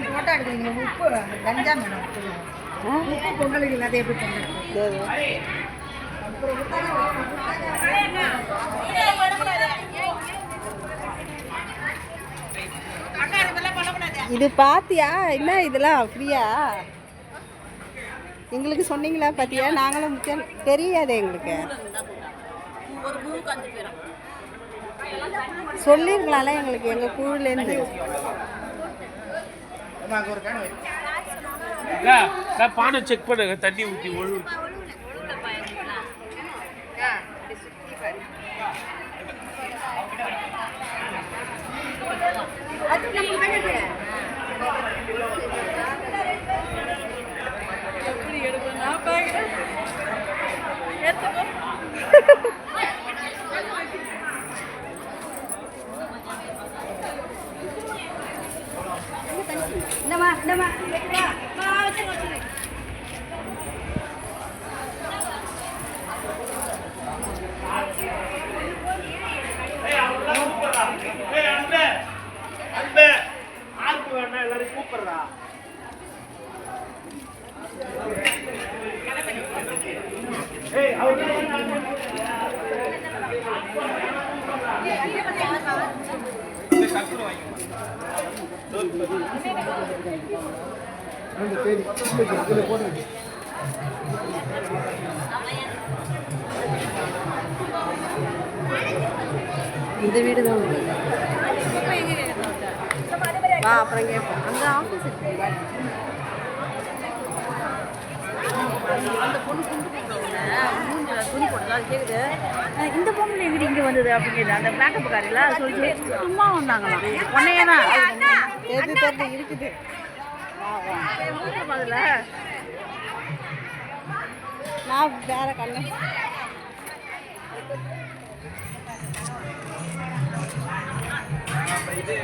photo எடுக்கிறீங்க உப்பு கஞ்சா madam உப்பு பொங்கலுக்கு இல்லாத எப்படி பொங்கல் இது பாத்தியா என்ன இதெல்லாம் ஃப்ரீயா எங்களுக்கு சொன்னீங்களா பாத்தியா நாங்களும் முக்கியம் தெரியாது எங்களுக்கு சொல்லிருக்கலாம்ல எங்களுக்கு எங்க குழுலேருந்து பானை செக் பண்ணுங்க தண்ணி ஊற்றி ஒழு எல்லாரும் கூப்பிடுறா இந்த வீடு தான் வா அப்புறம் கேட்போம் அந்த ஆஃபீஸ் இருக்கு அந்த பொண்ணு துணி போடுறது அது கேட்குது இந்த பொண்ணு எங்கிட்ட இங்கே வந்தது அப்படிங்கிறது அந்த மேக்கப் காரில் சொல்லி சும்மா வந்தாங்களாம் உன்னையே தான் எது தெரிஞ்சு இருக்குது அதில் நான் வேற கண்ணு இது